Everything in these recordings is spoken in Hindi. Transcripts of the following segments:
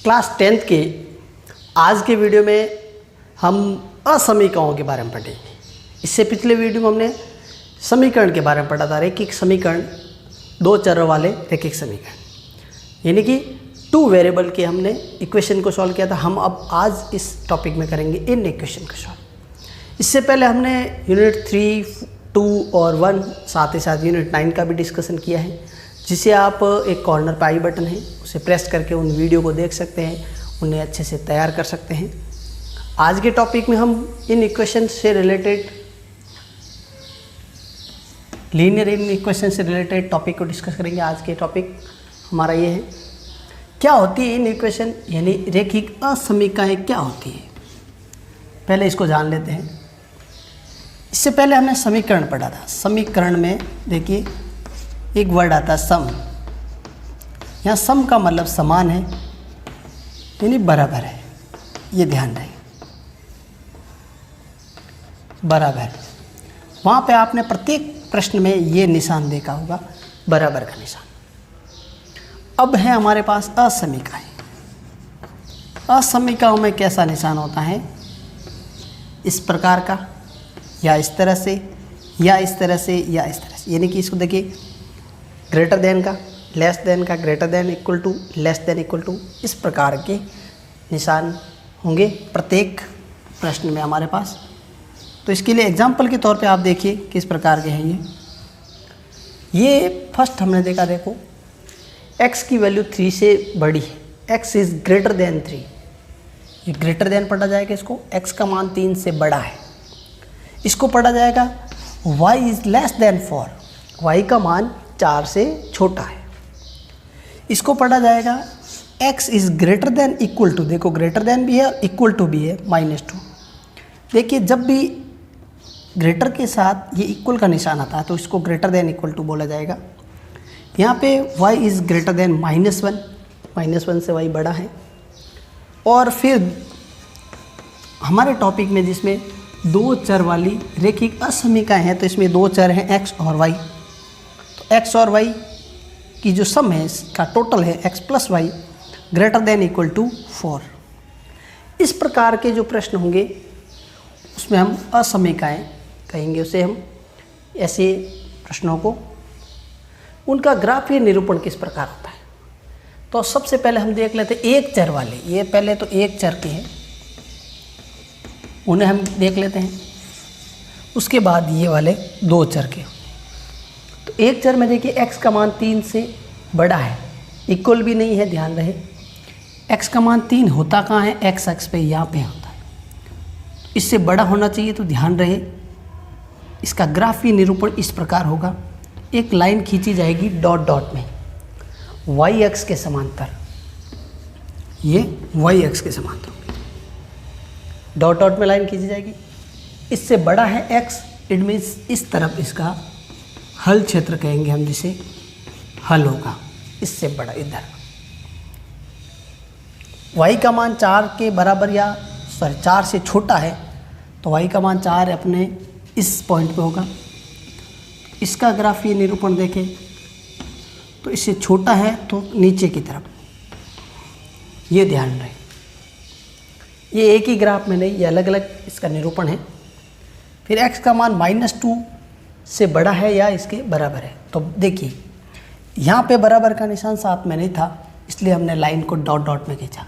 क्लास 10th के आज के वीडियो में हम असमीकरणों के बारे में पढ़ेंगे। इससे पिछले वीडियो में हमने समीकरण के बारे में पढ़ा था, रैखिक समीकरण, दो चरों वाले रैखिक समीकरण, यानी कि 2 वेरिएबल के हमने इक्वेशन को सॉल्व किया था। हम अब आज इस टॉपिक में करेंगे इन इक्वेशन को सॉल्व। इससे पहले हमने यूनिट 3, 2 और 1 साथ ही साथ यूनिट 9 का भी डिस्कशन किया है, जिसे आप एक कॉर्नर पर आई बटन है उसे प्रेस करके उन वीडियो को देख सकते हैं, उन्हें अच्छे से तैयार कर सकते हैं। आज के टॉपिक में हम इन इक्वेशन से रिलेटेड, लीनियर इन इक्वेशन से रिलेटेड टॉपिक को डिस्कस करेंगे। आज के टॉपिक हमारा ये है, क्या होती है इन इक्वेशन, यानी रैखिक असमीकरणें क्या होती है। पहले इसको जान लेते हैं। इससे पहले हमने समीकरण पढ़ा था। समीकरण में देखिए एक वर्ड आता है सम। यहाँ सम का मतलब समान है, यानी बराबर है। ये ध्यान रहे, बराबर। वहाँ पे आपने प्रत्येक प्रश्न में ये निशान देखा होगा, बराबर का निशान। अब है हमारे पास असमीकरण। असमीकरणों में कैसा निशान होता है, इस प्रकार का, या इस तरह से, या इस तरह से, या इस तरह से। यानी कि इसको देखिए, ग्रेटर देन का, लेस देन का, greater than equal to, less than equal to, इस प्रकार के निशान होंगे प्रत्येक प्रश्न में हमारे पास। तो इसके लिए एग्जाम्पल के तौर पे आप देखिए किस प्रकार के हैं ये फर्स्ट हमने देखा, देखो x की वैल्यू 3 से बड़ी है, x इज़ ग्रेटर देन 3। ये ग्रेटर देन पढ़ा जाएगा, इसको x का मान 3 से बड़ा है। इसको पढ़ा जाएगा y is less then 4, y का मान 4 से छोटा है। इसको पढ़ा जाएगा x is greater than equal to, देखो ग्रेटर देन भी है और इक्वल टू भी है, -2। देखिए जब भी ग्रेटर के साथ ये इक्वल का निशान आता है तो इसको ग्रेटर देन इक्वल टू बोला जाएगा। यहाँ पे y इज़ ग्रेटर देन -1, -1 से y बड़ा है। और फिर हमारे टॉपिक में जिसमें 2 चर वाली रैखिक असमीकरण है, तो इसमें 2 चर हैं x और y। तो x और y की जो सम है, इसका टोटल है x + y greater than equal to 4। इस प्रकार के जो प्रश्न होंगे उसमें हम असमीकरण कहेंगे, उसे हम ऐसे प्रश्नों को, उनका ग्राफीय निरूपण किस प्रकार होता है। तो सबसे पहले हम देख लेते हैं एक चर वाले। ये पहले तो एक चर के हैं, उन्हें हम देख लेते हैं। उसके बाद ये वाले 2 चर के। तो एक चर में देखिए x का मान 3 से बड़ा है, इक्वल भी नहीं है, ध्यान रहे। x का मान 3 होता कहाँ है, x अक्ष पे, यहाँ पे होता है। इससे बड़ा होना चाहिए, तो ध्यान रहे इसका ग्राफीय निरूपण इस प्रकार होगा। एक लाइन खींची जाएगी डॉट डॉट में, y अक्ष के समांतर, ये y अक्ष के समांतर होगी। डॉट डॉट में लाइन खींची जाएगी। इससे बड़ा है x, इट मीन्स इस तरफ इसका हल क्षेत्र कहेंगे हम, जिसे हल होगा इससे बड़ा इधर। y का मान 4 के बराबर, या 4 से छोटा है, तो y का मान 4 अपने इस पॉइंट पे होगा। इसका ग्राफीय निरूपण देखें तो इससे छोटा है तो नीचे की तरफ, ये ध्यान रहे। ये एक ही ग्राफ में नहीं, ये अलग अलग इसका निरूपण है। फिर x का मान -2 से बड़ा है या इसके बराबर है। तो देखिए यहाँ पे बराबर का निशान साथ में नहीं था, इसलिए हमने लाइन को डॉट डॉट में खींचा।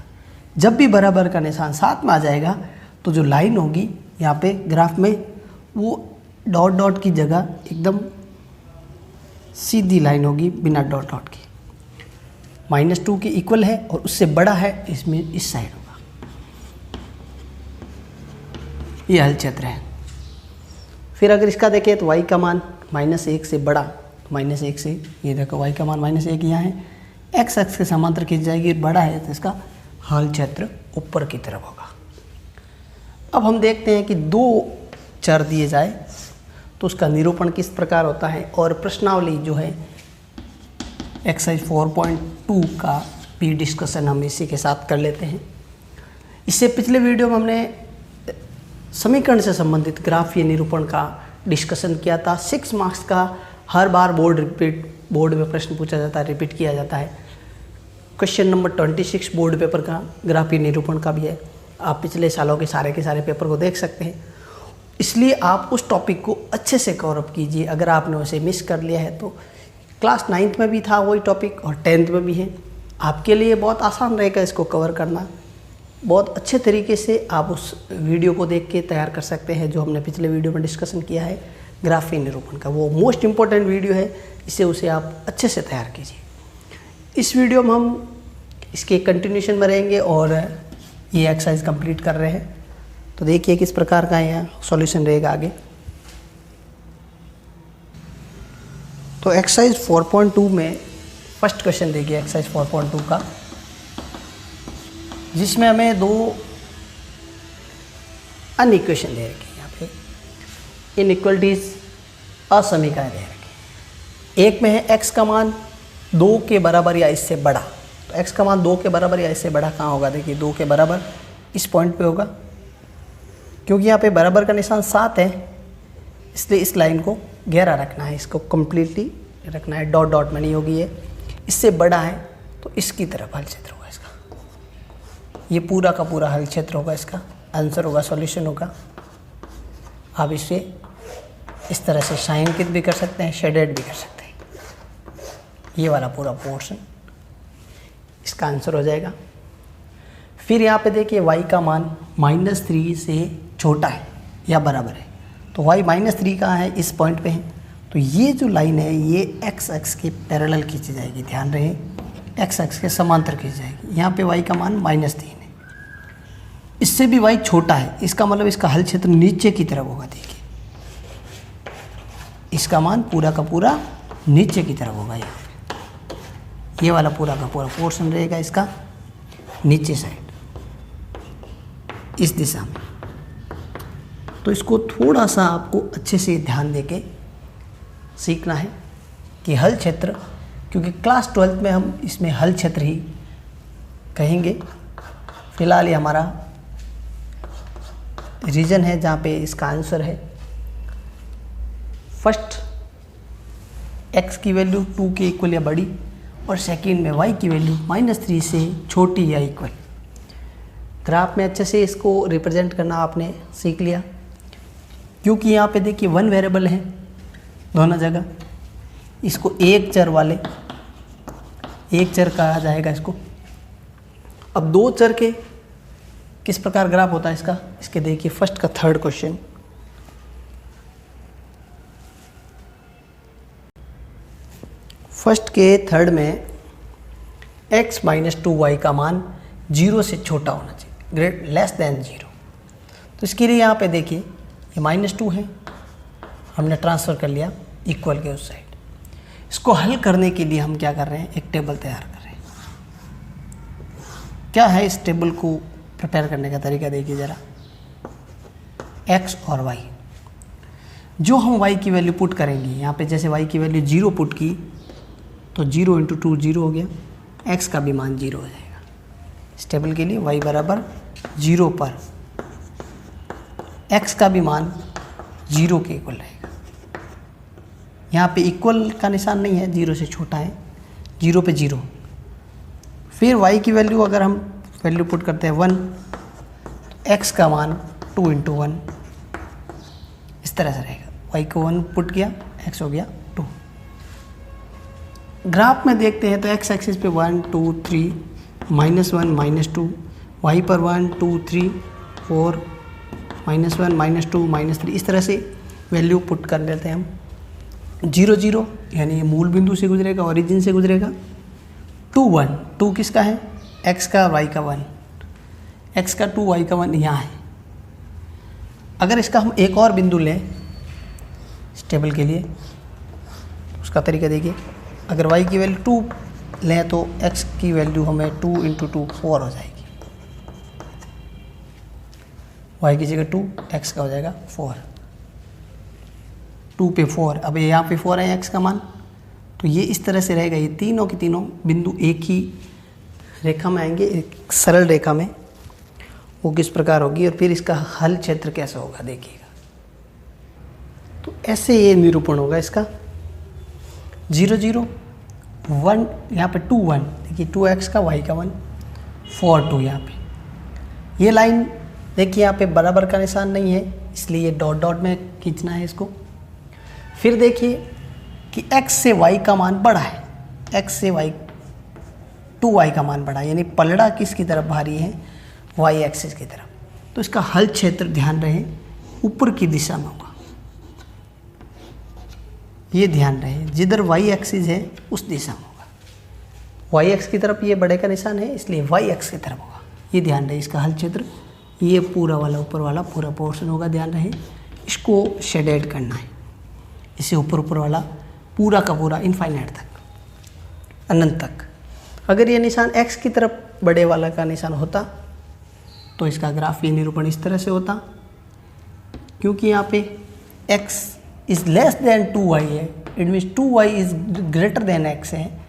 जब भी बराबर का निशान साथ में आ जाएगा तो जो लाइन होगी यहाँ पे ग्राफ में, वो डॉट डॉट की जगह एकदम सीधी लाइन होगी बिना डॉट डॉट के। -2 के इक्वल है और उससे बड़ा है, इसमें इस साइड होगा। ये हल क्षेत्र है। फिर अगर इसका देखें तो y का मान -1 से बड़ा, -1 से, ये देखो y का मान -1 यहाँ है, x अक्ष के समांतर खींच जाएगी, बड़ा है तो इसका हल क्षेत्र ऊपर की तरफ होगा। अब हम देखते हैं कि 2 चर दिए जाए तो उसका निरूपण किस प्रकार होता है। और प्रश्नावली जो है एक्सरसाइज 4.2 का भी डिस्कशन हम इसी के साथ कर लेते हैं। इससे पिछले वीडियो में हमने समीकरण से संबंधित ग्राफीय निरूपण का डिस्कशन किया था। 6 मार्क्स का हर बार बोर्ड में प्रश्न पूछा जाता है, रिपीट किया जाता है। क्वेश्चन नंबर 26 बोर्ड पेपर का ग्राफीय निरूपण का भी है। आप पिछले सालों के सारे पेपर को देख सकते हैं, इसलिए आप उस टॉपिक को अच्छे से कवर अप कीजिए। अगर आपने उसे मिस कर लिया है तो क्लास 9th में भी था वही टॉपिक और 10th में भी है। आपके लिए बहुत आसान रहेगा इसको कवर करना। बहुत अच्छे तरीके से आप उस वीडियो को देख के तैयार कर सकते हैं जो हमने पिछले वीडियो में डिस्कशन किया है ग्राफीय निरूपण का। वो मोस्ट इम्पॉर्टेंट वीडियो है, इसे उसे आप अच्छे से तैयार कीजिए। इस वीडियो में हम इसके कंटिन्यूशन में रहेंगे और ये एक्सरसाइज कंप्लीट कर रहे हैं। तो देखिए किस प्रकार का यहाँ सॉल्यूशन रहेगा आगे। तो एक्सरसाइज 4.2 में फर्स्ट क्वेश्चन देखिए, एक्सरसाइज 4.2 का, जिसमें हमें दो अनइक्वेशन दे रखी है। यहाँ पे इनइक्वलिटीज असमीकरण दे रखी है। एक में है x का मान 2 के बराबर या इससे बड़ा। तो x का मान 2 के बराबर या इससे बड़ा कहाँ होगा? देखिए 2 के बराबर इस पॉइंट पे होगा, क्योंकि यहाँ पे बराबर का निशान 7 है, इसलिए इस लाइन को गहरा रखना है, इसको कम्प्लीटली रखना है, डॉट डॉट में नहीं होगी ये। इससे बड़ा है तो इसकी तरफ हल क्षेत्र होगा इसका, ये पूरा का पूरा हल क्षेत्र होगा, इसका आंसर होगा, सॉल्यूशन होगा। आप इसे इस तरह से छायांकित भी कर सकते हैं, शेडेड भी कर सकते हैं। ये वाला पूरा पोर्शन इसका आंसर हो जाएगा। फिर यहाँ पे देखिए y का मान -3 से छोटा है या बराबर है। तो y -3 कहाँ है? इस पॉइंट पे है। तो ये जो लाइन है ये x अक्ष के पैरेलल खींची जाएगी, ध्यान रहे, x अक्ष के समांतर खींची जाएगी। यहाँ पे y का मान -3 है, इससे भी y छोटा है, इसका मतलब इसका हल क्षेत्र नीचे की तरफ होगा। देखिए इसका मान पूरा का पूरा नीचे की तरफ होगा। ये वाला पूरा का पूरा पोर्शन रहेगा इसका नीचे साइड, इस दिशा में। तो इसको थोड़ा सा आपको अच्छे से ध्यान देके सीखना है कि हल क्षेत्र, क्योंकि क्लास 12th में हम इसमें हल क्षेत्र ही कहेंगे। फिलहाल ये हमारा रीजन है जहाँ पे इसका आंसर है। फर्स्ट x की वैल्यू 2 के इक्वल या बड़ी, और सेकंड में y की वैल्यू -3 से छोटी या इक्वल। ग्राफ में अच्छे से इसको रिप्रेजेंट करना आपने सीख लिया, क्योंकि यहाँ पे देखिए 1 वेरिएबल है दोनों जगह। इसको एक चर वाले, एक चर कहा जाएगा इसको। अब 2 चर के किस प्रकार ग्राफ होता है इसका, इसके देखिए फर्स्ट का थर्ड क्वेश्चन। फर्स्ट के थर्ड में x - 2y का मान 0 से छोटा होना चाहिए, ग्रेट लेस देन 0। तो इसके लिए यहाँ पे देखिए ये -2 है, हमने ट्रांसफ़र कर लिया इक्वल के उस साइड। इसको हल करने के लिए हम क्या कर रहे हैं, एक टेबल तैयार कर रहे हैं। क्या है इस टेबल को प्रिपेयर करने का तरीका देखिए ज़रा। x और y, जो हम y की वैल्यू पुट करेंगे यहाँ पे, जैसे y की वैल्यू 0 पुट की तो 0 × 2 0 हो गया, x का भी मान 0 हो जाएगा। इस टेबल के लिए y बराबर 0 पर x का भी मान 0 के इक्वल रहेगा। यहाँ पे इक्वल का निशान नहीं है, 0 से छोटा है, 0 पे 0। फिर y की वैल्यू अगर हम वैल्यू पुट करते हैं 1, तो x का मान 2 × 1 इस तरह से रहेगा। y को 1 पुट किया, x हो गया 2। ग्राफ में देखते हैं तो x एक्सिस पे 1 2 3 -1 -2, y पर 1 2 3 4 -1 -2 -3, इस तरह से वैल्यू पुट कर लेते हैं हम। 0 0 यानी ये मूल बिंदु से गुजरेगा, ओरिजिन से गुजरेगा। 2 1, 2 किसका है? x का, y का 1, x का 2 y का 1 यहाँ है। अगर इसका हम एक और बिंदु लें इस टेबल के लिए, उसका तरीका देखिए। अगर y की वैल्यू 2 लें तो x की वैल्यू हमें 2 × 2 4 हो जाएगी। y की जगह 2, x का हो जाएगा 4। 2 पे 4, अब यहाँ पे 4 है x का मान, तो ये इस तरह से रहेगा। ये तीनों के तीनों बिंदु एक ही रेखा में आएंगे, एक सरल रेखा में। वो किस प्रकार होगी और फिर इसका हल क्षेत्र कैसा होगा देखिएगा। तो ऐसे ये निरूपण होगा इसका। 0 0 1, यहाँ पे 2 1, देखिए 2x का y का 1 4 2 यहाँ पे। ये लाइन देखिए यहाँ पे बराबर का निशान नहीं है, इसलिए ये डॉट डॉट में खींचना है इसको। फिर देखिए कि x से y का मान बड़ा है, x से y 2y का मान बड़ा है, यानी पलड़ा किसकी तरफ भारी है, y एक्सिस की तरफ। तो इसका हल क्षेत्र ध्यान रहे ऊपर की दिशा में होगा, ये ध्यान रहे जिधर y एक्सिस है उस दिशा में होगा। y एक्स की तरफ ये बड़े का निशान है, इसलिए y एक्स की तरफ होगा, ये ध्यान रहे। इसका हल क्षेत्र ये पूरा वाला ऊपर वाला पूरा पोर्शन होगा, ध्यान रहे। इसको शेडेड करना है, इसे ऊपर ऊपर वाला पूरा का पूरा इनफाइनाइट तक, अनंत तक। अगर ये निशान x की तरफ बड़े वाला का निशान होता तो इसका ग्राफ ये निरूपण इस तरह से होता, क्योंकि यहाँ पे x is less then 2y है, it means 2y is greater then x है,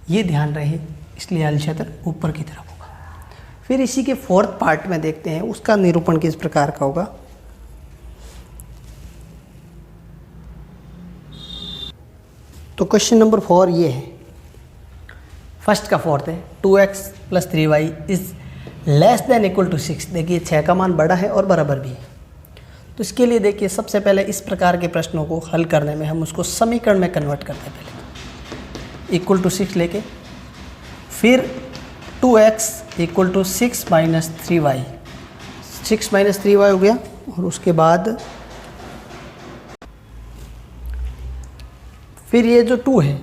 ये ध्यान रहे। इसलिए हल क्षेत्र ऊपर की तरफ होगा। फिर इसी के फोर्थ पार्ट में देखते हैं उसका निरूपण किस प्रकार का होगा। तो क्वेश्चन नंबर 4 ये है, फर्स्ट का फोर्थ है 2x + 3y is less than equal to 6। देखिए 6 का मान बड़ा है और बराबर भी है। तो इसके लिए देखिए सबसे पहले इस प्रकार के प्रश्नों को हल करने में हम उसको समीकरण में कन्वर्ट करते हैं। पहले इक्वल टू 6 लेके, फिर 2x = 6 - 3y, 6 - 3y हो गया। और उसके बाद फिर ये जो 2 है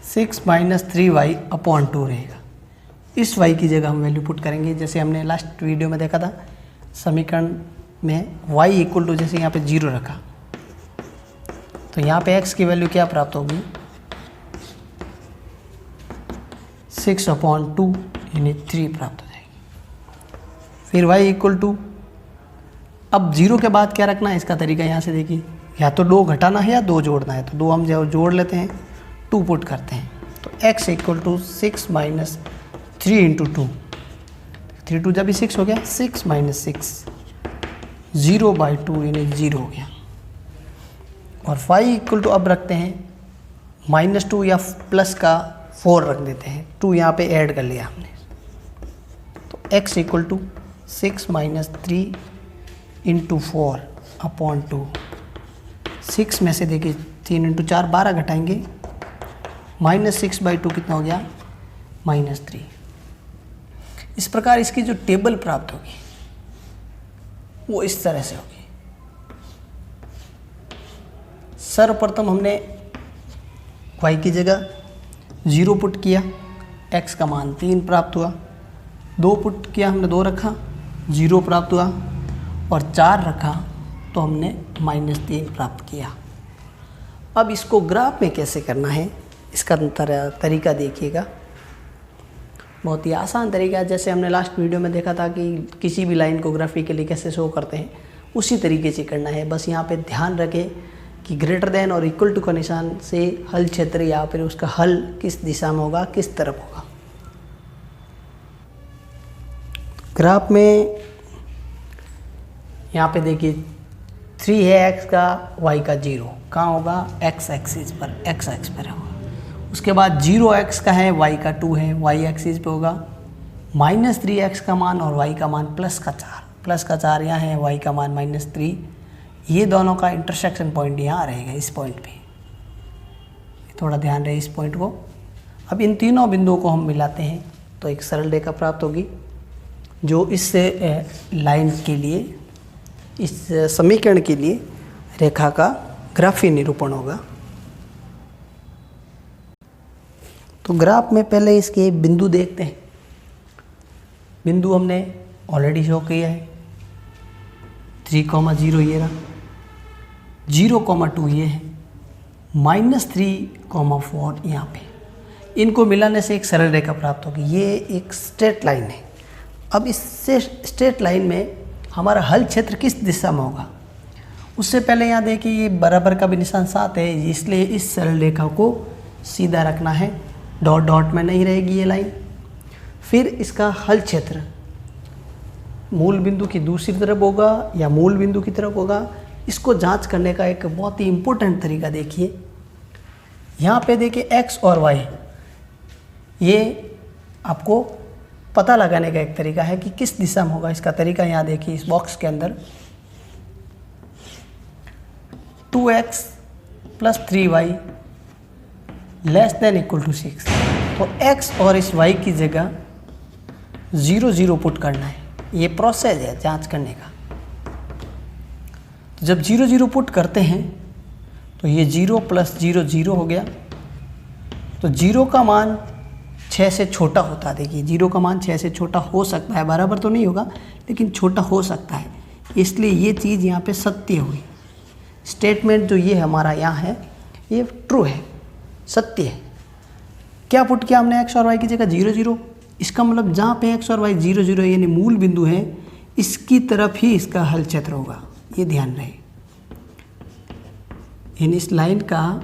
6 - 3y/2 रहेगा। इस y की जगह हम वैल्यू पुट करेंगे, जैसे हमने लास्ट वीडियो में देखा था समीकरण में y = जैसे यहाँ पे 0 रखा, तो यहाँ पे x की वैल्यू क्या प्राप्त होगी, 6/2 यानी 3 प्राप्त हो जाएगी। फिर y = अब 0 के बाद क्या रखना है, इसका तरीका यहाँ से देखिए, या तो 2 घटाना है या 2 जोड़ना है। तो 2 हम जोड़ लेते हैं, 2 पुट करते हैं, तो x = 6 - 3 × 2, 3 2 जब भी 6 हो गया, 6 - 6 0/2 यानी 0 हो गया। और y = अब रखते हैं -2 या प्लस का 4 रख देते हैं, 2 यहाँ पे ऐड कर लिया हमने। तो x = 6 - 3 × 4/2, 6 में से देखिए 3 × 4 12 घटाएंगे, -6/2 कितना हो गया, -3। इस प्रकार इसकी जो टेबल प्राप्त होगी वो इस तरह से होगी। सर्वप्रथम हमने y की जगह 0 पुट किया, x का मान 3 प्राप्त हुआ। 2 पुट किया हमने, 2 रखा, 0 प्राप्त हुआ। और 4 रखा तो हमने -3 प्राप्त किया। अब इसको ग्राफ में कैसे करना है, इसका तरीका देखिएगा। बहुत ही आसान तरीका है, जैसे हमने लास्ट वीडियो में देखा था कि किसी भी लाइन को ग्राफिकली कैसे शो करते हैं, उसी तरीके से करना है। बस यहाँ पे ध्यान रखें कि ग्रेटर देन और इक्वल टू का निशान से हल क्षेत्र या फिर उसका हल किस दिशा में होगा, किस तरफ होगा। ग्राफ में यहाँ पे देखिए 3 है x का, y का 0 कहाँ होगा, x एक्सिस पर, x एक्स पर होगा। उसके बाद 0x का है, y का 2 है, y एक्सिस पे होगा। -3x का मान और y का मान +4 यहाँ है, y का मान -3। ये दोनों का इंटरसेक्शन पॉइंट यहाँ रहेगा, इस पॉइंट पे। थोड़ा ध्यान रहे इस पॉइंट को। अब इन तीनों बिंदुओं को हम मिलाते हैं तो एक सरल रेखा प्राप्त होगी, जो इस लाइन के लिए, इस समीकरण के लिए रेखा का ग्राफीय निरूपण होगा। तो ग्राफ में पहले इसके बिंदु देखते हैं। बिंदु हमने ऑलरेडी शो किया है, 3,0 ये रहा, 0,2 ये है, -3,4 यहाँ पे। इनको मिलाने से एक सरल रेखा प्राप्त होगी। ये एक स्ट्रेट लाइन है। अब इस स्ट्रेट लाइन में हमारा हल क्षेत्र किस दिशा में होगा, उससे पहले यहाँ देखिए ये बराबर का भी निशान साथ है, इसलिए इस सरल रेखा को सीधा रखना है, डॉट डॉट में नहीं रहेगी ये लाइन। फिर इसका हल क्षेत्र मूल बिंदु की दूसरी तरफ होगा या मूल बिंदु की तरफ होगा, इसको जांच करने का एक बहुत ही इम्पोर्टेंट तरीका देखिए। यहाँ पे देखिए x और y ये आपको पता लगाने का एक तरीका है कि किस दिशा में होगा। इसका तरीका यहाँ देखिए, इस बॉक्स के अंदर 2x + 3y < 6, तो x और इस y की जगह 0 0 पुट करना है। ये प्रोसेस है जांच करने का। तो जब 0 0 पुट करते हैं तो ये 0 + 0 0 हो गया। तो 0 का मान 6 से छोटा होता है। देखिए 0 का मान 6 से छोटा हो सकता है, बराबर तो नहीं होगा लेकिन छोटा हो सकता है, इसलिए ये चीज़ यहाँ पे सत्य हुई। स्टेटमेंट जो ये हमारा यहाँ है ये ट्रू है, सत्य है। क्या पुट किया हमने, x और y की जगह 0 0। इसका मतलब जहाँ पे x और y 0 0 यानी मूल बिंदु है, इसकी तरफ ही इसका हल क्षेत्र होगा, ये ध्यान रहे। यानी इस लाइन का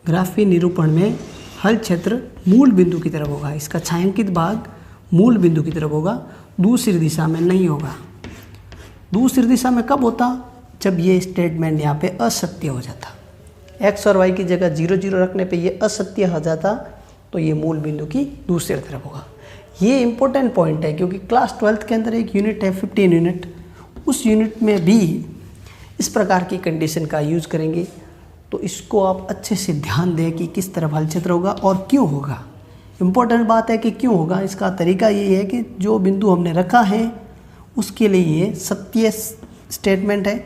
ग्राफीय निरूपण में हल क्षेत्र मूल बिंदु की तरफ होगा, इसका छायांकित भाग मूल बिंदु की तरफ होगा, दूसरी दिशा में नहीं होगा। दूसरी दिशा में कब होता, जब ये स्टेटमेंट यहाँ पे असत्य हो जाता। x और y की जगह 0 0 रखने पे ये असत्य हो जाता, तो ये मूल बिंदु की दूसरी तरफ होगा। ये इंपॉर्टेंट पॉइंट है क्योंकि क्लास 12th के अंदर एक यूनिट है 15 यूनिट, उस यूनिट में भी इस प्रकार की कंडीशन का यूज़ करेंगे। तो इसको आप अच्छे से ध्यान दें कि किस तरफ हल क्षेत्र होगा और क्यों होगा। इम्पोर्टेंट बात है कि क्यों होगा। इसका तरीका ये है कि जो बिंदु हमने रखा है उसके लिए ये सत्य स्टेटमेंट है,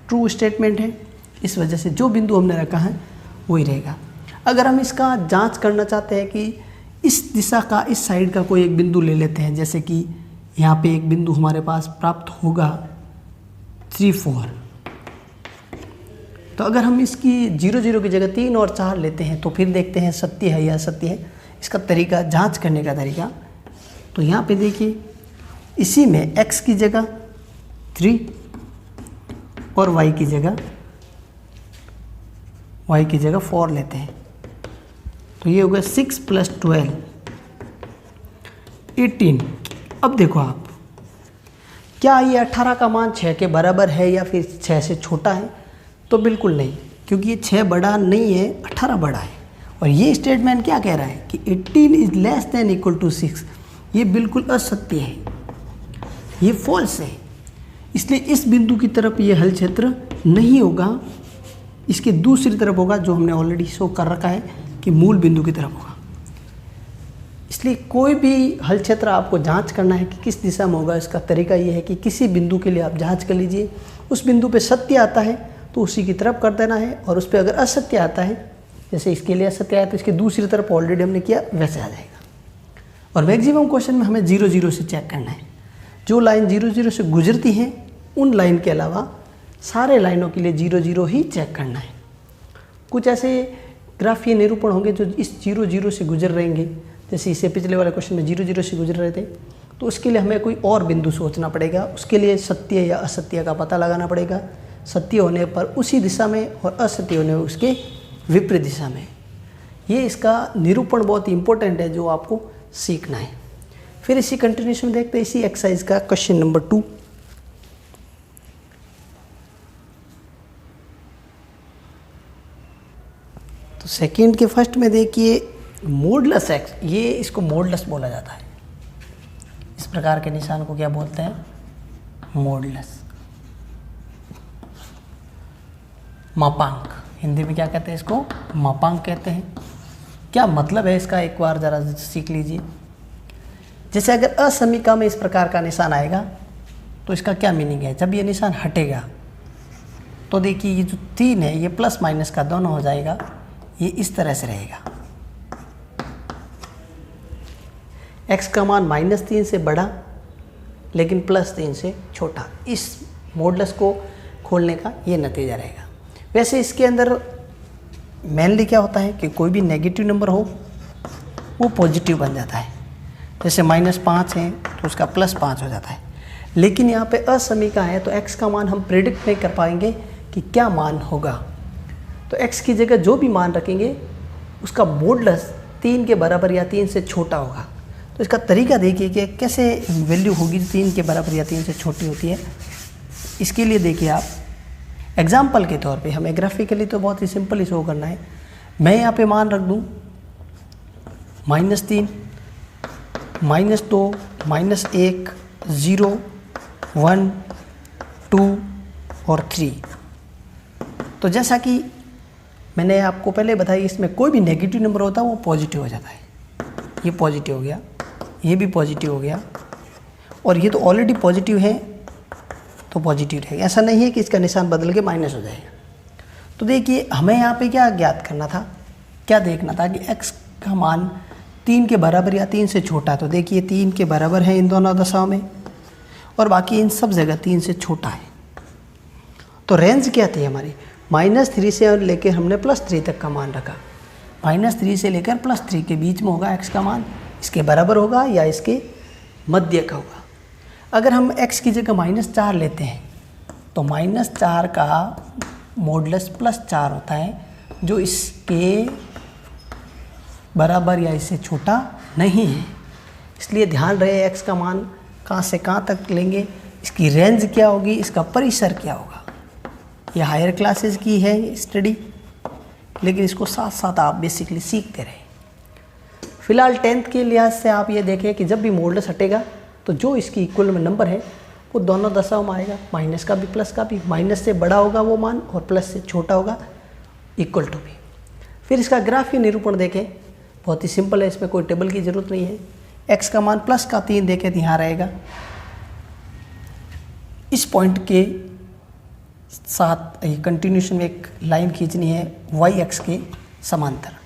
ट्रू स्टेटमेंट है। इस वजह से जो बिंदु हमने रखा है वही रहेगा। अगर हम इसका जांच करना चाहते हैं कि इस दिशा का, इस साइड का कोई एक बिंदु ले लेते हैं, जैसे कि यहाँ पे एक बिंदु हमारे पास प्राप्त होगा 3 4। तो अगर हम इसकी 0 0 की जगह 3 और 4 लेते हैं तो फिर देखते हैं सत्य है या असत्य है। इसका तरीका, जांच करने का तरीका, तो यहाँ पे देखिए इसी में x की जगह 3 और y की जगह 4 लेते हैं, तो ये होगा 6 + 12 18। अब देखो आप, क्या ये 18 का मान 6 के बराबर है या फिर 6 से छोटा है? तो बिल्कुल नहीं, क्योंकि ये 6 बड़ा नहीं है, 18 बड़ा है। और ये स्टेटमेंट क्या कह रहा है कि 18 < 6। ये बिल्कुल असत्य है, ये फॉल्स है। इसलिए इस बिंदु की तरफ ये हल क्षेत्र नहीं होगा, इसके दूसरी तरफ होगा, जो हमने ऑलरेडी शो कर रखा है कि मूल बिंदु की तरफ होगा। इसलिए कोई भी हल क्षेत्र आपको जांच करना है कि किस दिशा में होगा, इसका तरीका ये है कि किसी बिंदु के लिए आप जांच कर लीजिए। उस बिंदु पे सत्य आता है तो उसी की तरफ कर देना है, और उस पर अगर असत्य आता है, जैसे इसके लिए असत्य आया तो इसकी दूसरी तरफ ऑलरेडी हमने किया वैसे आ जाएगा। और मैक्सिमम क्वेश्चन में हमें 0 0 से चेक करना है। जो लाइन 0 0 से गुजरती है उन लाइन के अलावा सारे लाइनों के लिए 0 0 ही चेक करना है। कुछ ऐसे ग्राफीय निरूपण होंगे जो इस 0 0 से गुजर रहेंगे, जैसे इसे पिछले वाले क्वेश्चन में 0 0 से गुजर रहे थे, तो उसके लिए हमें कोई और बिंदु सोचना पड़ेगा। उसके लिए सत्य या असत्य का पता लगाना पड़ेगा। सत्य होने पर उसी दिशा में और असत्य होने पर उसके विपरीत दिशा में। ये इसका निरूपण बहुत ही इंपॉर्टेंट है जो आपको सीखना है। फिर इसी कंटिन्यूशन देखते हैं इसी एक्सरसाइज का क्वेश्चन नंबर 2। तो सेकंड के फर्स्ट में देखिए मॉडुलस एक्स, ये इसको मॉडुलस बोला जाता है। इस प्रकार के निशान को क्या बोलते हैं? मॉडुलस। मापांक, हिंदी में क्या कहते हैं इसको? मापांक कहते हैं। क्या मतलब है इसका, एक बार ज़रा सीख लीजिए। जैसे अगर असमीका में इस प्रकार का निशान आएगा तो इसका क्या मीनिंग है? जब ये निशान हटेगा तो देखिए ये जो 3 है ये प्लस माइनस का दोनों हो जाएगा, ये इस तरह से रहेगा। x का मान -3 से बड़ा लेकिन +3 से छोटा, इस मॉडुलस को खोलने का ये नतीजा रहेगा। वैसे इसके अंदर मेनली क्या होता है कि कोई भी नेगेटिव नंबर हो वो पॉजिटिव बन जाता है। जैसे -5 है तो उसका +5 हो जाता है। लेकिन यहाँ पे असमीका है तो x का मान हम प्रेडिक्ट नहीं कर पाएंगे कि क्या मान होगा। तो x की जगह जो भी मान रखेंगे उसका मॉडुलस 3 के बराबर या 3 से छोटा होगा। तो इसका तरीका देखिए कि कैसे वैल्यू होगी 3 के बराबर या 3 से छोटी होती है। इसके लिए देखिए आप एग्जाम्पल के तौर पे, हमें ग्राफिकली तो बहुत ही सिंपल ही शो करना है। मैं यहाँ पे मान रख दूँ -3, -2, -1, 0, 1, 2 और 3। तो जैसा कि मैंने आपको पहले बताया, इसमें कोई भी नेगेटिव नंबर होता है वो पॉजिटिव हो जाता है। ये पॉजिटिव हो गया, ये भी पॉजिटिव हो गया, और ये तो ऑलरेडी पॉजिटिव है तो पॉजिटिव रहेगा। ऐसा नहीं है कि इसका निशान बदल के माइनस हो जाएगा। तो देखिए हमें यहाँ पे क्या ज्ञात करना था, क्या देखना था कि x का मान 3 के बराबर या 3 से छोटा है। तो देखिए 3 के बराबर है इन दोनों दशाओं में, और बाकी इन सब जगह 3 से छोटा है। तो रेंज क्या थी हमारी, -3 से लेकर हमने +3 तक का मान रखा। -3 से लेकर +3 के बीच में होगा x का मान, इसके बराबर होगा या इसके मध्य का होगा। अगर हम x की जगह -4 लेते हैं तो -4 का मॉडुलस +4 होता है, जो इसके बराबर या इससे छोटा नहीं है। इसलिए ध्यान रहे x का मान कहाँ से कहाँ तक लेंगे, इसकी रेंज क्या होगी, इसका परिसर क्या होगा। यह हायर क्लासेस की है स्टडी, लेकिन इसको साथ साथ आप बेसिकली सीखते रहे। फिलहाल 10th के लिहाज से आप ये देखें कि जब भी मॉडुलस हटेगा तो जो इसकी इक्वल में नंबर है वो दोनों दशाओं में आएगा, माइनस का भी प्लस का भी। माइनस से बड़ा होगा वो मान और प्लस से छोटा होगा इक्वल टू भी। फिर इसका ग्राफीय निरूपण देखें, बहुत ही सिंपल है, इसमें कोई टेबल की ज़रूरत नहीं है। x का मान +3 देखें तो यहाँ रहेगा, इस पॉइंट के साथ कंटिन्यूशन में एक लाइन खींचनी है y अक्ष के समांतर।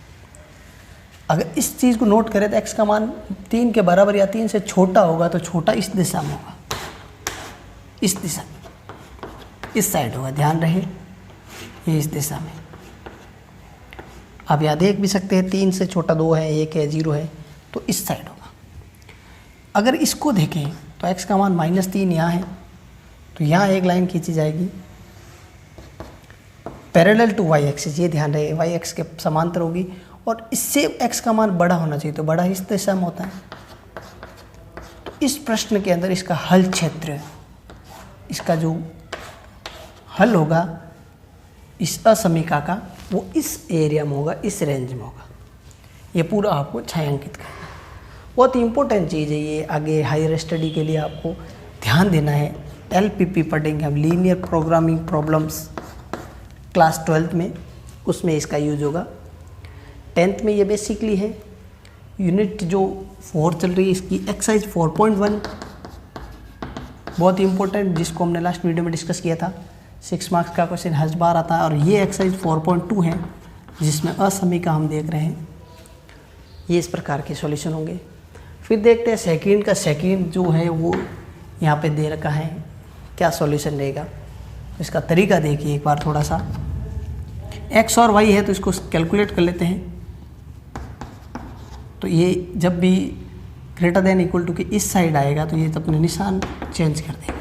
अगर इस चीज़ को नोट करें तो x का मान 3 के बराबर या 3 से छोटा होगा, तो छोटा इस दिशा में होगा, इस दिशा में, इस साइड होगा। ध्यान रहे ये इस दिशा में। आप यहाँ देख भी सकते हैं 3 से छोटा 2 है, 1 है, 0 है, तो इस साइड होगा। अगर इसको देखें तो x का मान -3 यहाँ है, तो यहाँ एक लाइन खींची जाएगी पैरेलल टू y एक्सिस। ये ध्यान रहे y एक्सिस के समांतर होगी, और इससे x का मान बड़ा होना चाहिए, तो बड़ा इस दिशा में होता है। तो इस प्रश्न के अंदर इसका हल क्षेत्र, इसका जो हल होगा इस असमीका का, वो इस एरिया में होगा, इस रेंज में होगा। ये पूरा आपको छायांकित करना है। बहुत इंपॉर्टेंट चीज़ है ये, आगे हायर स्टडी के लिए आपको ध्यान देना है। LPP पढ़ेंगे हम, linear programming problems, class 12th में, उसमें इसका यूज होगा। 10th में ये बेसिकली है। यूनिट जो 4 चल रही है इसकी एक्सरसाइज 4.1 बहुत ही इंपॉर्टेंट, जिसको हमने लास्ट वीडियो में डिस्कस किया था। 6 मार्क्स का क्वेश्चन हर बार आता है, और ये एक्सरसाइज 4.2 है जिसमें असमीका हम देख रहे हैं। ये इस प्रकार के सॉल्यूशन होंगे। फिर देखते हैं सेकंड का, सेकंड जो है वो यहाँ पे दे रखा है, क्या सॉल्यूशन रहेगा। इसका तरीका देखिए एक बार थोड़ा सा। x और y है तो इसको कैलकुलेट कर लेते हैं। तो ये जब भी ग्रेटर देन इक्वल टू के इस साइड आएगा तो ये तो अपने निशान चेंज कर देगा।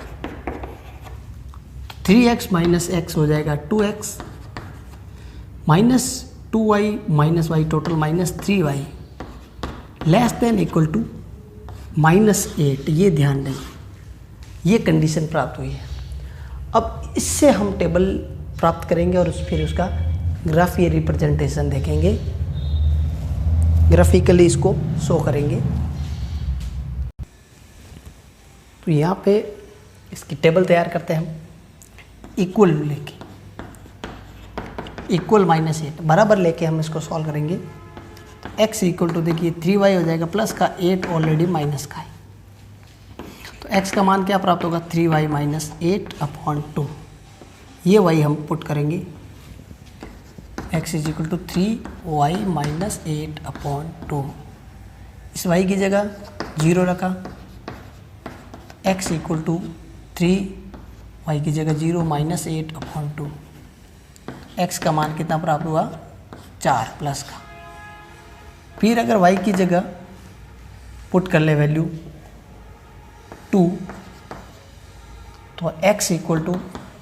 3x - x हो जाएगा 2x, -2y - y total -3y less than equal to -8। ये ध्यान दें, ये कंडीशन प्राप्त हुई है। अब इससे हम टेबल प्राप्त करेंगे और फिर उसका ग्राफीय रिप्रेजेंटेशन देखेंगे, ग्राफिकली इसको शो करेंगे। तो यहाँ पे इसकी टेबल तैयार करते हैं हम। इक्वल लेके, इक्वल -8 बराबर लेके हम इसको सॉल्व करेंगे। x इक्वल टू देखिए 3y हो जाएगा, प्लस का 8 ऑलरेडी माइनस का है, तो x का मान क्या प्राप्त होगा 3y - 8/2। ये y हम पुट करेंगे, x इक्वल टू 3y - 8/2। इस y की जगह 0 रखा, x इक्वल टू 3y की जगह 0 - 8/2। x का मान कितना प्राप्त हुआ 4 प्लस का। फिर अगर y की जगह पुट कर ले वैल्यू 2, तो x इक्वल टू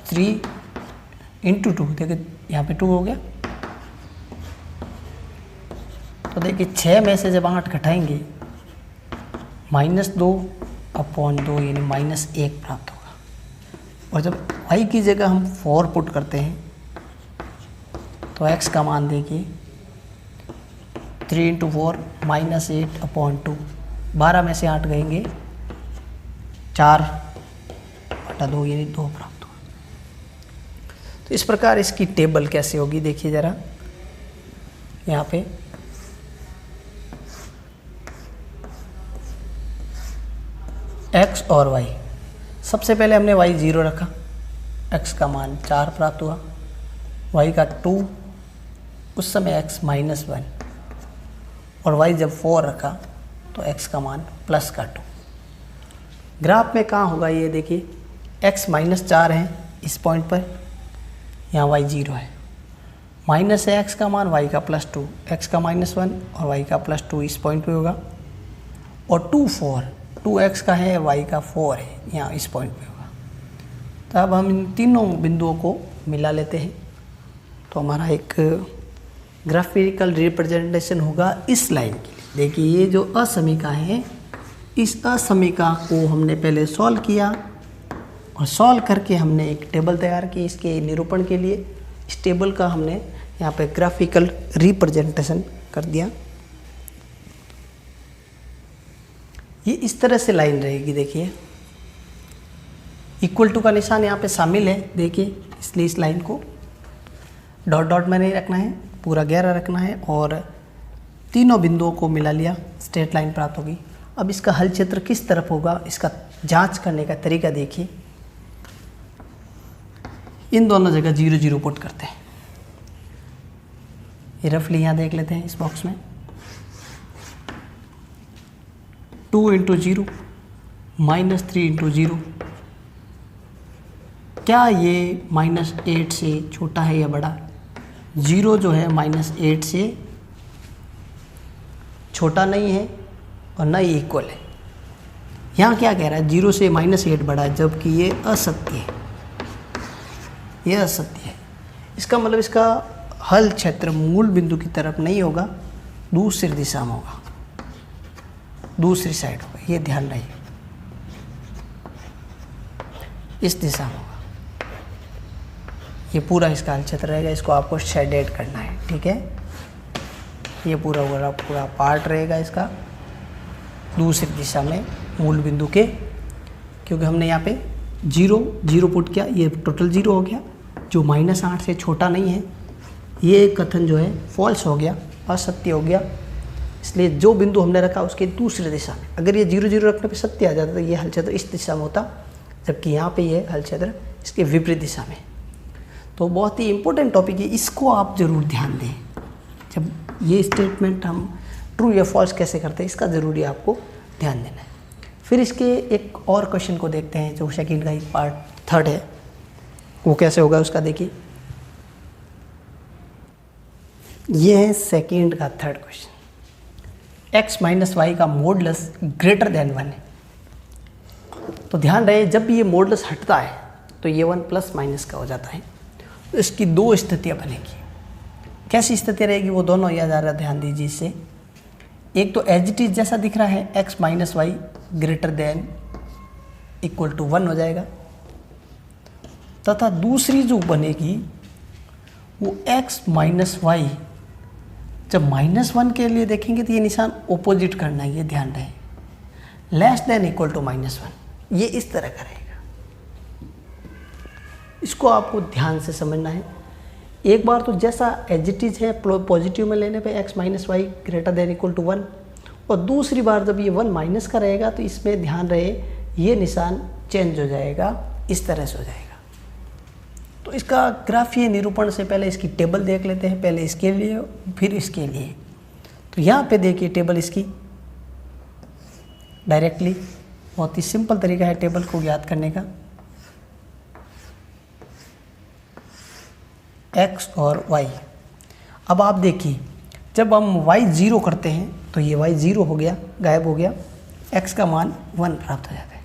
3 × 2, देखिए यहाँ पे 2 हो गया। तो देखिए 6 में से जब 8 घटाएंगे -2/2 यानी -1 प्राप्त होगा। और जब y की जगह हम 4 पुट करते हैं तो x का मान देखिए 3 इंटू 4 -8/2, 12 में से 8 गएंगे 4/2 यानी 2 प्राप्त हुआ। तो इस प्रकार इसकी टेबल कैसे होगी देखिए ज़रा, यहाँ पे x और y, सबसे पहले हमने y 0 रखा, x का मान 4 प्राप्त हुआ, y का 2, उस समय x -1, और y जब 4 रखा तो x का मान +2। ग्राफ में कहाँ होगा ये देखिए, x -4 है इस पॉइंट पर, यहाँ y 0 है, माइनस है x का मान, y का +2, x का -1 और y का +2 इस पॉइंट पे होगा, और 2 4, 2x का है, y का 4 है, यहाँ इस पॉइंट पे होगा। तो अब हम इन तीनों बिंदुओं को मिला लेते हैं, तो हमारा एक ग्राफिकल रिप्रेजेंटेशन होगा इस लाइन के लिए। देखिए ये जो असमीका है, इस असमीका को हमने पहले सॉल्व किया, और सॉल्व करके हमने एक टेबल तैयार की इसके निरूपण के लिए। इस टेबल का हमने यहाँ पे ग्राफिकल रिप्रेजेंटेशन कर दिया। ये इस तरह से लाइन रहेगी, देखिए इक्वल टू का निशान यहाँ पे शामिल है, देखिए, इसलिए इस लाइन को डॉट डॉट में नहीं रखना है, पूरा गहरा रखना है, और तीनों बिंदुओं को मिला लिया, स्ट्रेट लाइन प्राप्त होगी। अब इसका हल क्षेत्र किस तरफ होगा, इसका जांच करने का तरीका देखिए। इन दोनों जगह 0 0 पुट करते हैं, ये रफली यहाँ देख लेते हैं इस बॉक्स में, 2 इंटू 0 -3 इंटू 0, क्या ये -8 से छोटा है या बड़ा? 0 जो है -8 से छोटा नहीं है और न ही इक्वल है। यहाँ क्या कह रहा है, 0 से -8 बड़ा है, जबकि ये असत्य है, ये असत्य है। इसका मतलब इसका हल क्षेत्र मूल बिंदु की तरफ नहीं होगा, दूसरी दिशा में होगा, दूसरी साइड होगा, ये ध्यान रहिए, इस दिशा में होगा। ये पूरा इसका हल क्षेत्र रहेगा, इसको आपको शेडेड करना है, ठीक है। ये पूरा पार्ट रहेगा इसका दूसरी दिशा में मूल बिंदु के, क्योंकि हमने यहाँ पे 0 0 पुट किया, ये टोटल 0 हो गया, जो -8 से छोटा नहीं है, ये कथन जो है फॉल्स हो गया, असत्य हो गया। इसलिए जो बिंदु हमने रखा उसके दूसरी दिशा में, अगर ये 0 0 रखने पे सत्य आ जाता तो ये हल क्षेत्र इस दिशा में होता, जबकि यहाँ पे ये हल क्षेत्र इसके विपरीत दिशा में। तो बहुत ही इम्पोर्टेंट टॉपिक है, इसको आप ज़रूर ध्यान दें। जब ये स्टेटमेंट हम ट्रू या फॉल्स कैसे करते हैं, इसका ज़रूरी आपको ध्यान देना है। फिर इसके एक और क्वेश्चन को देखते हैं, जो सेकंड का एक पार्ट थर्ड है, वो कैसे होगा उसका देखिए। ये है सेकंड का third question, x minus y का मॉडुलस ग्रेटर देन 1 है। तो ध्यान रहे, जब भी ये मॉडुलस हटता है तो ये 1 प्लस माइनस का हो जाता है। तो इसकी दो स्थितियाँ बनेगी, कैसी स्थिति रहेगी वो दोनों याद आ रहा, ध्यान दीजिए इससे। एक तो एज इट इज जैसा दिख रहा है, x minus y greater than equal to 1 हो जाएगा, तथा दूसरी जो बनेगी वो x माइनस वाई, जब -1 के लिए देखेंगे तो ये निशान ऑपोजिट करना है, ये ध्यान रहे, लेस देन इक्वल टू -1, ये इस तरह का रहेगा। इसको आपको ध्यान से समझना है। एक बार तो जैसा एज इट इज है पॉजिटिव में लेने पे x minus y greater than equal to 1, और दूसरी बार जब ये 1 माइनस का रहेगा तो इसमें ध्यान रहे ये निशान चेंज हो जाएगा, इस तरह से हो जाएगा। तो इसका ग्राफीय निरूपण से पहले इसकी टेबल देख लेते हैं, पहले इसके लिए फिर इसके लिए। तो यहाँ पे देखिए टेबल इसकी डायरेक्टली, बहुत ही सिंपल तरीका है टेबल को याद करने का। x और y, अब आप देखिए जब हम y 0 करते हैं तो ये y 0 हो गया, गायब हो गया, x का मान 1 प्राप्त हो जाता है।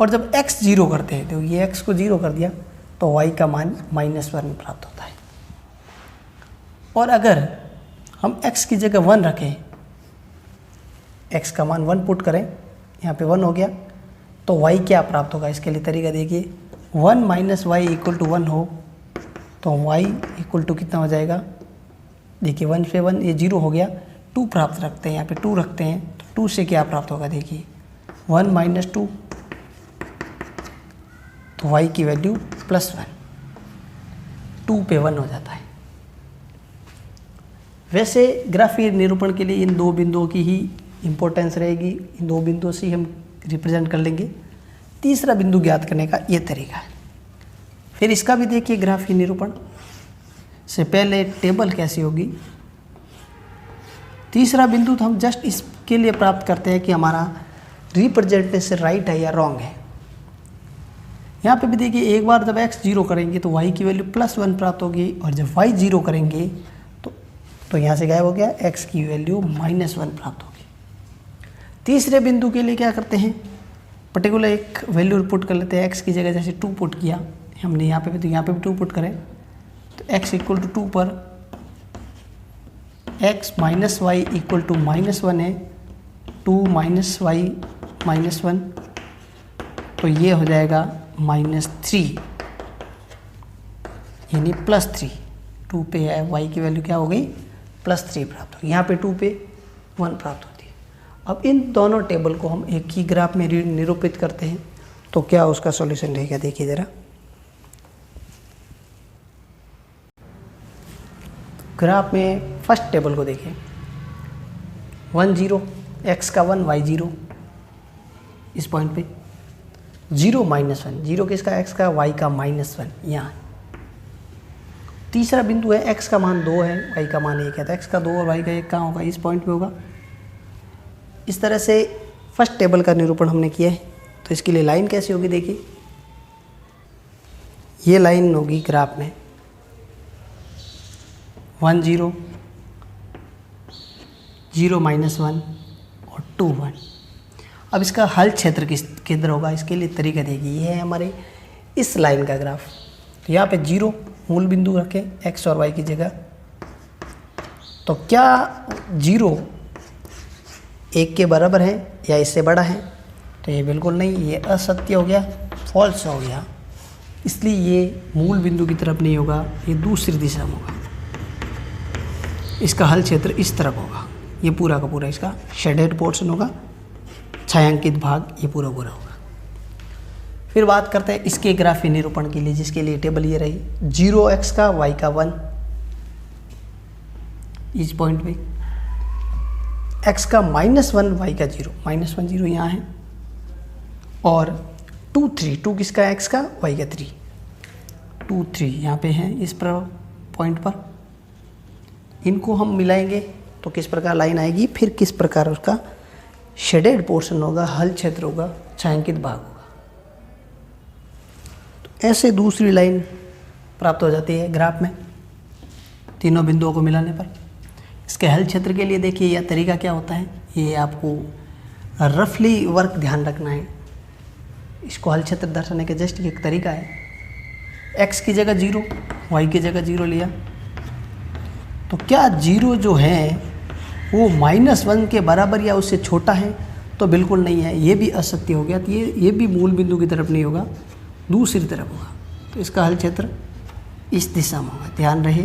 और जब x 0 करते हैं तो ये x को 0 कर दिया तो y का मान -1 प्राप्त होता है। और अगर हम x की जगह 1 रखें, x का मान 1 पुट करें, यहाँ पे 1 हो गया, तो y क्या प्राप्त होगा, इसके लिए तरीका देखिए। 1 - y इक्वल टू 1 हो तो y इक्वल टू कितना हो जाएगा, देखिए 1 पे 1 ये 0 हो गया, 2 प्राप्त रखते हैं, यहाँ पे 2 रखते हैं तो 2 से क्या प्राप्त होगा, देखिए 1 माइनस 2, तो y की वैल्यू +1, 2 पे 1 हो जाता है। वैसे ग्राफीय निरूपण के लिए इन दो बिंदुओं की ही इम्पोर्टेंस रहेगी, इन दो बिंदुओं से ही हम रिप्रेजेंट कर लेंगे। तीसरा बिंदु ज्ञात करने का ये तरीका है। फिर इसका भी देखिए ग्राफीय निरूपण से पहले टेबल कैसी होगी। तीसरा बिंदु तो हम जस्ट इसके लिए प्राप्त करते हैं कि हमारा रिप्रेजेंटेशन राइट है या रॉन्ग है। यहाँ पे भी देखिए एक बार जब x 0 करेंगे तो y की वैल्यू +1 प्राप्त होगी, और जब y 0 करेंगे तो यहाँ से गायब हो गया, x की वैल्यू -1 प्राप्त होगी। तीसरे बिंदु के लिए क्या करते हैं, पर्टिकुलर एक वैल्यू पुट कर लेते हैं। x की जगह जैसे 2 पुट किया हमने यहाँ पे भी, तो यहाँ पे भी 2 पुट करें तो x = 2 पर x - y = -1 है, 2 - y -1, तो ये हो जाएगा -3 यानी +3। 2 पे है, y की वैल्यू क्या हो गई, +3 प्राप्त होगी। यहाँ पे 2 पे 1 प्राप्त होती है। अब इन दोनों टेबल को हम एक ही ग्राफ में निरूपित करते हैं तो क्या उसका सॉल्यूशन रहेगा, देखिए ज़रा। ग्राफ में फर्स्ट टेबल को देखें, 1 0, x का 1 y 0, इस पॉइंट पे 0 -1, 0 किसका, x का, y का -1 यहाँ। तीसरा बिंदु है, x का मान 2 है, y का मान 1 है, तो x का 2 और y का 1 कहाँ होगा, इस पॉइंट पे होगा। इस तरह से फर्स्ट टेबल का निरूपण हमने किया है। तो इसके लिए लाइन कैसी होगी, देखिए ये लाइन होगी ग्राफ में 1 0, 0 -1 और 2 1। अब इसका हल क्षेत्र किधर होगा, इसके लिए तरीका देखिए, ये है हमारे इस लाइन का ग्राफ। तो यहाँ पे 0 मूल बिंदु रखें x और y की जगह, तो क्या 0 1 के बराबर है या इससे बड़ा है, तो ये बिल्कुल नहीं, ये असत्य हो गया, फॉल्स हो गया। इसलिए ये मूल बिंदु की तरफ नहीं होगा, ये दूसरी दिशा में होगा। इसका हल क्षेत्र इस तरफ होगा, ये पूरा का पूरा इसका शेडेड पोर्शन होगा, छायांकित भाग ये पूरा होगा। फिर बात करते हैं इसके ग्राफीय निरूपण के लिए, जिसके लिए टेबल ये रही 0 x का, y का 1, इस पॉइंट पे x का -1, y का 0, -1 0 यहाँ है, और 2 3, 2 किसका, x का, y का 3, 2 3 यहाँ पे हैं इस पॉइंट पर। इनको हम मिलाएंगे तो किस प्रकार लाइन आएगी, फिर किस प्रकार उसका शेडेड पोर्शन होगा, हल क्षेत्र होगा, छायांकित भाग होगा। तो ऐसे दूसरी लाइन प्राप्त हो जाती है ग्राफ में तीनों बिंदुओं को मिलाने पर। इसके हल क्षेत्र के लिए देखिए यह तरीका क्या होता है, ये आपको रफली वर्क ध्यान रखना है। इसको हल क्षेत्र दर्शाने का जस्ट एक तरीका है, x की जगह 0, y की जगह 0 लिया, तो क्या 0 जो है वो -1 के बराबर या उससे छोटा है, तो बिल्कुल नहीं है, ये भी असत्य हो गया। तो ये भी मूल बिंदु की तरफ नहीं होगा, दूसरी तरफ होगा। तो इसका हल क्षेत्र इस दिशा में होगा, ध्यान रहे।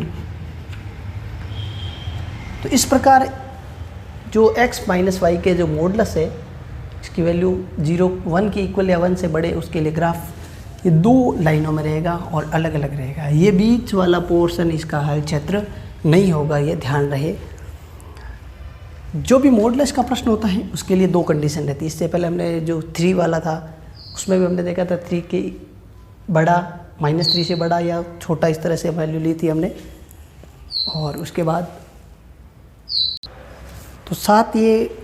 तो इस प्रकार जो x - y के जो मॉडुलस है, इसकी वैल्यू 0 1 के इक्वल या 1 से बड़े, उसके लिए ग्राफ ये 2 लाइनों में रहेगा और अलग अलग रहेगा। ये बीच वाला पोर्शन इसका हल क्षेत्र नहीं होगा, ये ध्यान रहे। जो भी मॉडुलस का प्रश्न होता है उसके लिए 2 कंडीशन रहती है। इससे पहले हमने जो 3 वाला था उसमें भी हमने देखा था 3 के बड़ा, -3 से बड़ा या छोटा, इस तरह से वैल्यू ली थी हमने। और उसके बाद तो साथ ये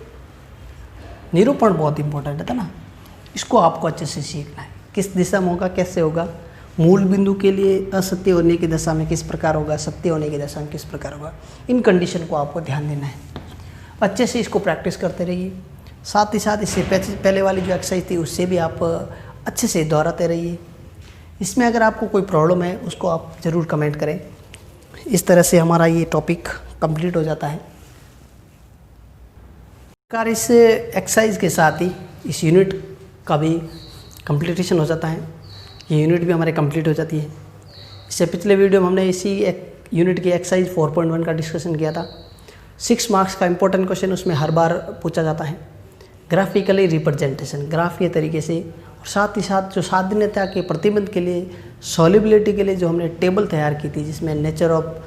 निरूपण बहुत इंपॉर्टेंट है ना, इसको आपको अच्छे से सीखना है। किस दिशा में होगा, कैसे होगा, मूल बिंदु के लिए असत्य होने की दशा में किस प्रकार होगा, सत्य होने की दशा में किस प्रकार होगा, इन कंडीशन को आपको ध्यान देना है। अच्छे से इसको प्रैक्टिस करते रहिए। साथ ही साथ इससे पहले वाली जो एक्सरसाइज थी उससे भी आप अच्छे से दोहराते रहिए। इसमें अगर आपको कोई प्रॉब्लम है उसको आप ज़रूर कमेंट करें। इस तरह से हमारा ये टॉपिक कंप्लीट हो जाता है। कार इस एक्सरसाइज के साथ ही इस यूनिट का भी कंप्लीटेशन हो जाता है। ये यूनिट भी हमारे कंप्लीट हो जाती है। इससे पिछले वीडियो में हमने इसी यूनिट की एक्सरसाइज 4.1 का डिस्कशन किया था। 6 मार्क्स का इंपॉर्टेंट क्वेश्चन उसमें हर बार पूछा जाता है। ग्राफिकली रिप्रेजेंटेशन, ग्राफीय तरीके से, और साथ ही साथ जो साधनीयता के प्रतिबंध के लिए, सॉल्युबिलिटी के लिए जो हमने टेबल तैयार की थी, जिसमें नेचर ऑफ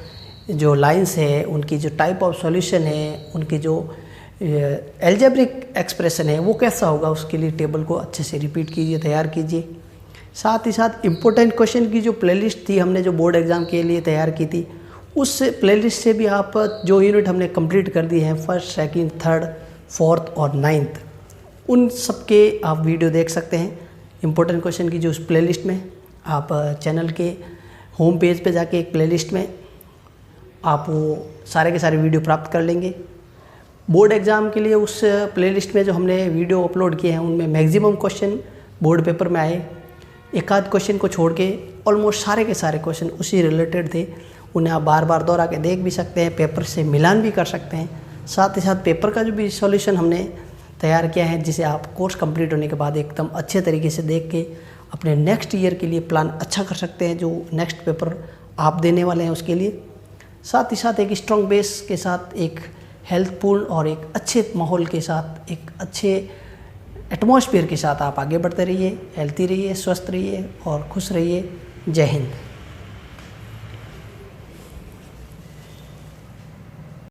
जो लाइंस है, उनकी जो टाइप ऑफ सॉल्यूशन है, उनकी जो एल्जेब्रिक एक्सप्रेशन है वो कैसा होगा, उसके लिए टेबल को अच्छे से रिपीट कीजिए, तैयार कीजिए। साथ ही साथ इम्पोर्टेंट क्वेश्चन की जो प्लेलिस्ट थी हमने जो बोर्ड एग्ज़ाम के लिए तैयार की थी, उस प्लेलिस्ट से भी आप जो यूनिट हमने कंप्लीट कर दी है, फर्स्ट, सेकंड, थर्ड, फोर्थ और 9th, उन सब के आप वीडियो देख सकते हैं इम्पोर्टेंट क्वेश्चन की जो उस प्लेलिस्ट में। आप चैनल के होम पेज पे जाके एक प्लेलिस्ट में आप वो सारे के सारे वीडियो प्राप्त कर लेंगे। बोर्ड एग्ज़ाम के लिए उस प्लेलिस्ट में जो हमने वीडियो अपलोड किए हैं उनमें मैक्सिमम क्वेश्चन बोर्ड पेपर में आए, एक आध क्वेश्चन को छोड़ के ऑलमोस्ट सारे के सारे क्वेश्चन उसी रिलेटेड थे। उन्हें आप बार बार दोहरा के देख भी सकते हैं, पेपर से मिलान भी कर सकते हैं। साथ ही साथ पेपर का जो भी सॉल्यूशन हमने तैयार किया है, जिसे आप कोर्स कंप्लीट होने के बाद एकदम अच्छे तरीके से देख के अपने नेक्स्ट ईयर के लिए प्लान अच्छा कर सकते हैं, जो नेक्स्ट पेपर आप देने वाले हैं उसके लिए। साथ ही साथ एक स्ट्रॉन्ग बेस के साथ, एक हेल्थफुल और एक अच्छे माहौल के साथ, एक अच्छे एटमॉस्फेयर के साथ आप आगे बढ़ते रहिए, हेल्थी रहिए, स्वस्थ रहिए और खुश रहिए। जय हिंद।